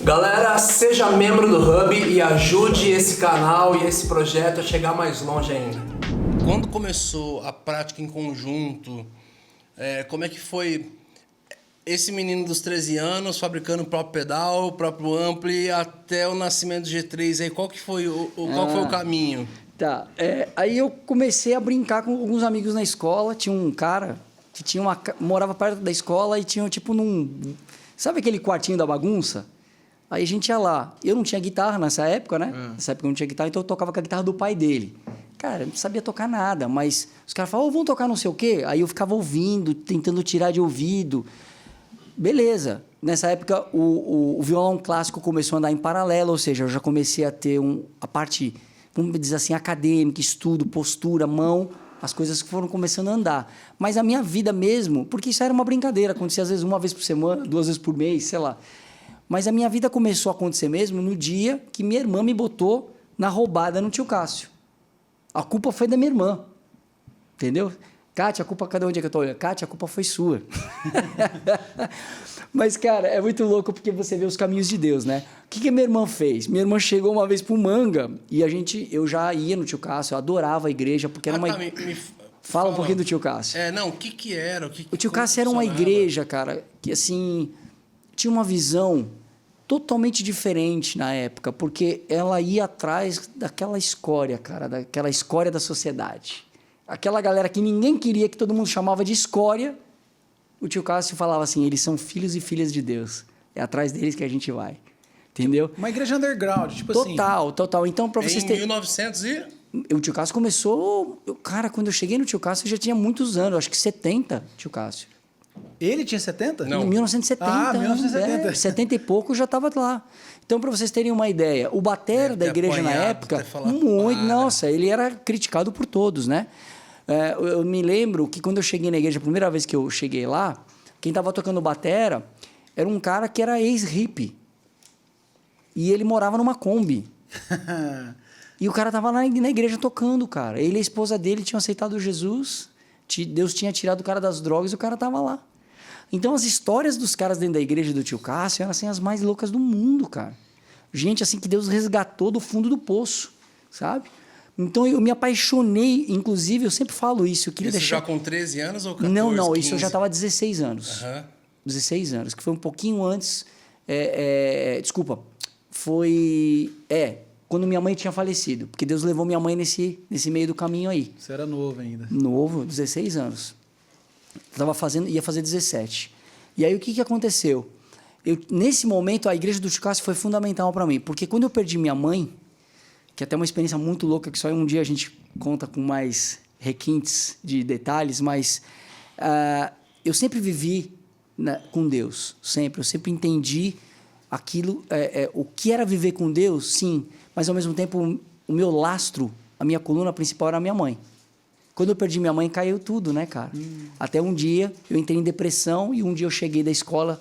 Galera, seja membro do Hub e ajude esse canal e esse projeto a chegar mais longe ainda. Quando começou a prática em conjunto, como é que foi esse menino dos 13 anos fabricando o próprio pedal, o próprio ampli, até o nascimento do G3? Aí, qual foi o caminho? Tá, aí eu comecei a brincar com alguns amigos na escola. Tinha um cara que morava perto da escola e tinha tipo sabe aquele quartinho da bagunça? Aí a gente ia lá. Eu não tinha guitarra nessa época, né? Nessa época eu não tinha guitarra, então eu tocava com a guitarra do pai dele. Cara, eu não sabia tocar nada, mas os caras falavam, vamos tocar não sei o quê? Aí eu ficava ouvindo, tentando tirar de ouvido. Beleza. Nessa época o violão clássico começou a andar em paralelo, ou seja, eu já comecei a ter a parte, vamos dizer assim, acadêmica, estudo, postura, mão, as coisas que foram começando a andar. Mas a minha vida mesmo, porque isso era uma brincadeira, acontecia às vezes uma vez por semana, 2 vezes por mês, sei lá. Mas a minha vida começou a acontecer mesmo no dia que minha irmã me botou na roubada no tio Cássio. A culpa foi da minha irmã, entendeu? Kátia, a culpa, cadê onde é que eu tô olhando? Kátia, a culpa foi sua. Mas, cara, é muito louco porque você vê os caminhos de Deus, né? O que a minha irmã fez? Minha irmã chegou uma vez pro Manga e eu já ia no tio Cássio, eu adorava a igreja, porque era uma... Fala um pouquinho do tio Cássio. O que era? O tio Cássio era uma igreja, cara, que assim... tinha uma visão totalmente diferente na época, porque ela ia atrás daquela escória, cara, daquela escória da sociedade. Aquela galera que ninguém queria, que todo mundo chamava de escória, o tio Cássio falava assim, eles são filhos e filhas de Deus. É atrás deles que a gente vai. Entendeu? Uma igreja underground, tipo total, assim. Total. Então, para vocês terem... 1900 e... O tio Cássio começou... Cara, quando eu cheguei no tio Cássio, eu já tinha muitos anos. Acho que 70, tio Cássio. Ele tinha 70? Não. Em 1970. Ah, 1970. 70 e pouco eu já estava lá. Então, para vocês terem uma ideia, o batera da igreja na época, muito, nossa, ele era criticado por todos, né? Eu me lembro que quando eu cheguei na igreja, a primeira vez que eu cheguei lá, quem estava tocando batera era um cara que era ex-hippie. E ele morava numa Kombi. E o cara estava lá na igreja tocando, cara. Ele e a esposa dele tinham aceitado Jesus. Deus tinha tirado o cara das drogas e o cara estava lá. Então, as histórias dos caras dentro da igreja do tio Cássio eram assim, as mais loucas do mundo, cara. Gente assim que Deus resgatou do fundo do poço, sabe? Então, eu me apaixonei, inclusive, eu sempre falo isso. Eu queria isso deixar... já com 13 anos ou 14, Não, 15? Isso eu já estava 16 anos. 16 anos, que foi um pouquinho antes... desculpa, foi... quando minha mãe tinha falecido, porque Deus levou minha mãe nesse meio do caminho aí. Você era novo ainda. Novo, 16 anos. Ia fazer 17. E aí o que aconteceu? Nesse momento, a igreja do tio Cássio foi fundamental para mim, porque quando eu perdi minha mãe, que é até uma experiência muito louca, que só um dia a gente conta com mais requintes de detalhes, mas eu sempre vivi com Deus, sempre. Eu sempre entendi aquilo, o que era viver com Deus, sim, mas ao mesmo tempo o meu lastro, a minha coluna principal era a minha mãe. Quando eu perdi minha mãe, caiu tudo, né, cara? Até um dia eu entrei em depressão e um dia eu cheguei da escola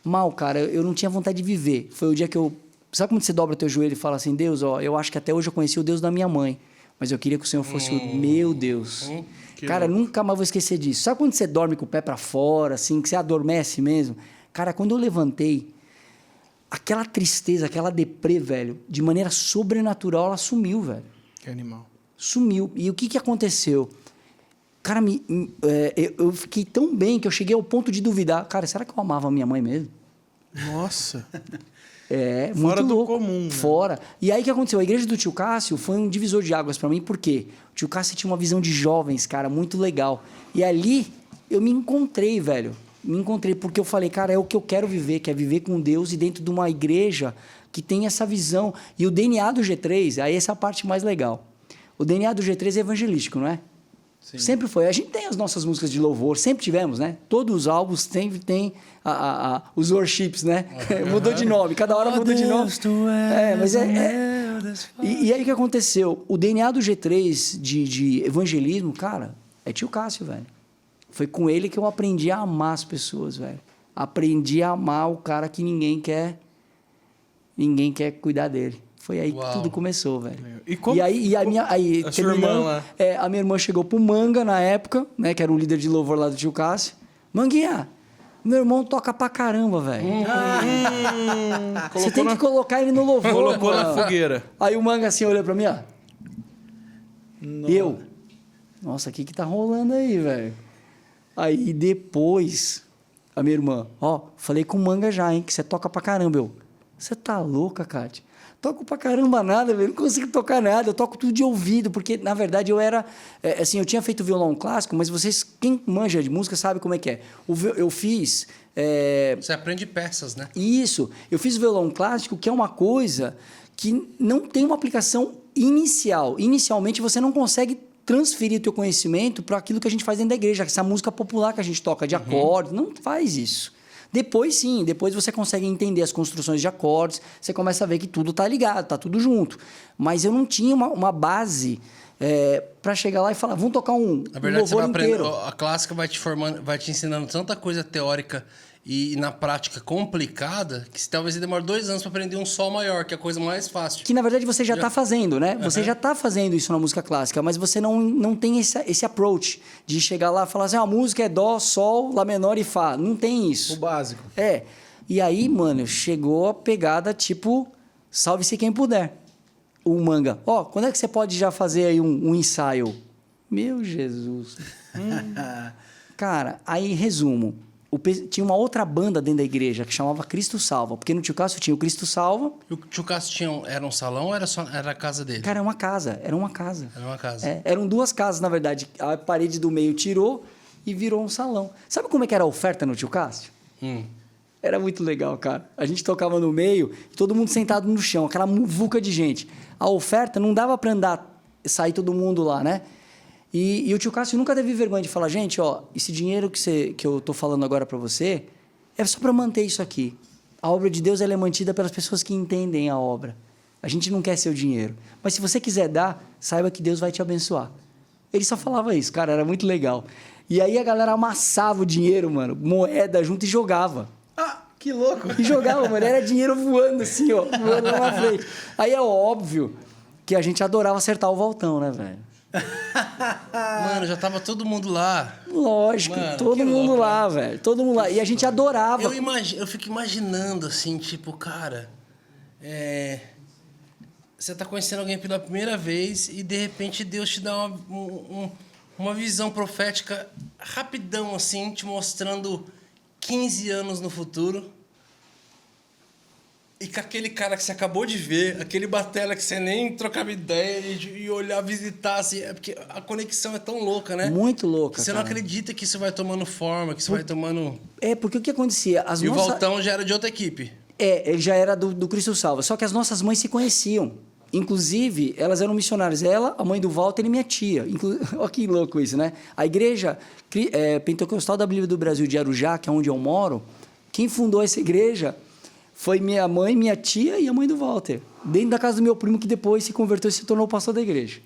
mal, cara, eu não tinha vontade de viver. Foi o dia que eu... Sabe quando você dobra o teu joelho e fala assim, Deus, eu acho que até hoje eu conheci o Deus da minha mãe, mas eu queria que o Senhor fosse o meu Deus. Cara, nunca mais vou esquecer disso. Sabe quando você dorme com o pé para fora, assim, que você adormece mesmo? Cara, quando eu levantei, aquela tristeza, aquela deprê, velho, de maneira sobrenatural, ela sumiu, velho. Que animal. Sumiu. E o que aconteceu? Cara, eu fiquei tão bem que eu cheguei ao ponto de duvidar. Cara, será que eu amava a minha mãe mesmo? Nossa. Muito fora do louco. comum. Né? Fora. E aí o que aconteceu? A igreja do tio Cássio foi um divisor de águas para mim, por quê? O tio Cássio tinha uma visão de jovens, cara, muito legal. E ali eu me encontrei, velho. Me encontrei porque eu falei, cara, é o que eu quero viver, que é viver com Deus e dentro de uma igreja que tem essa visão. E o DNA do G3, aí essa é a parte mais legal. O DNA do G3 é evangelístico, não é? Sim. Sempre foi. A gente tem as nossas músicas de louvor, sempre tivemos, né? Todos os álbuns sempre tem os worships, né? Mudou de nome, cada hora muda de nome. Mas E aí o que aconteceu? O DNA do G3 de evangelismo, cara, é tio Cássio, velho. Foi com ele que eu aprendi a amar as pessoas, velho. Aprendi a amar o cara que ninguém quer cuidar dele. Foi aí que tudo começou, velho. A minha irmã chegou pro Manga na época, né, que era o líder de louvor lá do tio Cássio. Manguinha, Meu irmão toca pra caramba, velho. Você tem que colocar ele no louvor. Colocou na mano. fogueira. Aí o Manga assim olhou pra mim, ó. Eu. Nossa, o que tá rolando aí, velho? Aí depois, a minha irmã, ó, falei com o Manga já, hein, que você toca pra caramba. Eu, você tá louca, Kátia? Toco pra caramba nada, velho. Não consigo tocar nada. Eu toco tudo de ouvido, porque, na verdade, eu era... assim, eu tinha feito violão clássico, mas vocês... Quem manja de música sabe como é que é. Eu fiz... Você aprende peças, né? Isso. Eu fiz violão clássico, que é uma coisa que não tem uma aplicação inicial. Inicialmente, você não consegue transferir o teu conhecimento para aquilo que a gente faz dentro da igreja, essa música popular que a gente toca de acordes. Não faz isso. Depois sim, depois você consegue entender as construções de acordes, você começa a ver que tudo está ligado, está tudo junto. Mas eu não tinha uma base para chegar lá e falar, vamos tocar um Na verdade, você vai inteiro. aprender, a clássica vai te formando, vai te ensinando tanta coisa teórica e na prática complicada, que talvez você demore 2 anos para aprender um sol maior, que é a coisa mais fácil. Que na verdade você já está fazendo, né? Você já está fazendo isso na música clássica, mas você não tem esse approach de chegar lá e falar assim, a música é dó, sol, lá menor e fá. Não tem isso. O básico. E aí, mano, chegou a pegada tipo, salve-se quem puder. O Manga, ó, quando é que você pode já fazer aí um ensaio? Meu Jesus. Cara, aí resumo. Tinha uma outra banda dentro da igreja que chamava Cristo Salva. Porque no Tio Cássio tinha o Cristo Salva. E o Tio Cássio era um salão ou era a casa dele? Cara, era uma casa. Era uma casa. Eram 2 casas, na verdade. A parede do meio tirou e virou um salão. Sabe como é que era a oferta no Tio Cássio? Era muito legal, cara. A gente tocava no meio e todo mundo sentado no chão, aquela muvuca de gente. A oferta não dava para andar, sair todo mundo lá, né? E o Tio Cássio nunca teve vergonha de falar, gente, ó, esse dinheiro que eu tô falando agora para você é só para manter isso aqui. A obra de Deus ela é mantida pelas pessoas que entendem a obra. A gente não quer seu dinheiro. Mas se você quiser dar, saiba que Deus vai te abençoar. Ele só falava isso, cara, era muito legal. E aí a galera amassava o dinheiro, mano, moeda junto e jogava. Ah, que louco. E jogava, mano, era dinheiro voando assim, ó, voando lá na frente. Aí é óbvio que a gente adorava acertar o voltão, né, velho? Mano, já tava todo mundo lá. Lógico, Mano, todo mundo louco, lá, velho. Todo mundo lá. E a gente adorava. Eu fico imaginando assim, tipo, cara, você tá conhecendo alguém pela primeira vez e de repente Deus te dá uma visão profética rapidão, assim, te mostrando 15 anos no futuro. E com aquele cara que você acabou de ver, aquele batera que você nem trocava ideia e olhar, visitar, assim, é porque a conexão é tão louca, né? Muito louca, Você não acredita que isso vai tomando forma, que isso vai tomando... Porque o que acontecia? E o Valtão já era de outra equipe. Ele já era do Cristo Salva. Só que as nossas mães se conheciam. Inclusive, elas eram missionárias. Ela, a mãe do Walter e minha tia. Olha que louco isso, né? A igreja pentecostal da Bíblia do Brasil de Arujá, que é onde eu moro, quem fundou essa igreja foi minha mãe, minha tia e a mãe do Walter. Dentro da casa do meu primo, que depois se converteu e se tornou pastor da igreja.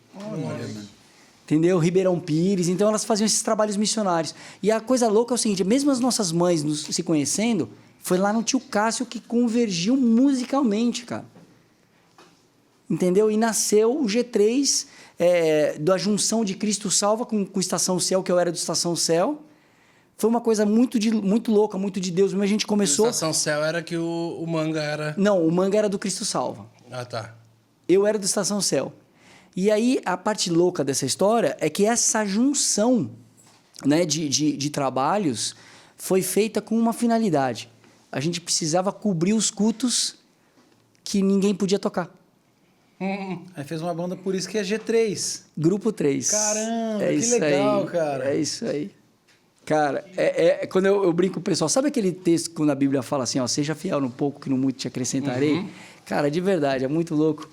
Entendeu? Ribeirão Pires. Então, elas faziam esses trabalhos missionários. E a coisa louca é o seguinte, mesmo as nossas mães se conhecendo, foi lá no Tio Cássio que convergiu musicalmente, cara. Entendeu? E nasceu o G3, da junção de Cristo Salva com Estação Céu, que eu era do Estação Céu. Foi uma coisa muito louca, muito de Deus. Mas a gente começou... A Estação Céu era que o Manga era... Não, o Manga era do Cristo Salva. Ah, tá. Eu era do Estação Céu. E aí, a parte louca dessa história é que essa junção, né, de trabalhos foi feita com uma finalidade. A gente precisava cobrir os cultos que ninguém podia tocar. Aí fez uma banda, por isso que é G3. Grupo 3. Caramba, que legal, aí, cara. É isso aí. Cara, quando eu brinco com o pessoal, sabe aquele texto quando a Bíblia fala assim, ó, seja fiel no pouco que no muito te acrescentarei? Cara, de verdade, é muito louco.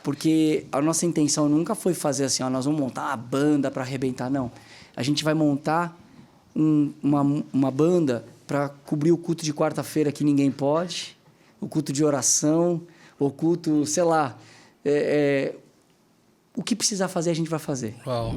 Porque a nossa intenção nunca foi fazer assim, ó, nós vamos montar uma banda para arrebentar, não. A gente vai montar uma banda para cobrir o culto de quarta-feira que ninguém pode, o culto de oração, o culto, sei lá, o que precisar fazer, a gente vai fazer. Uau.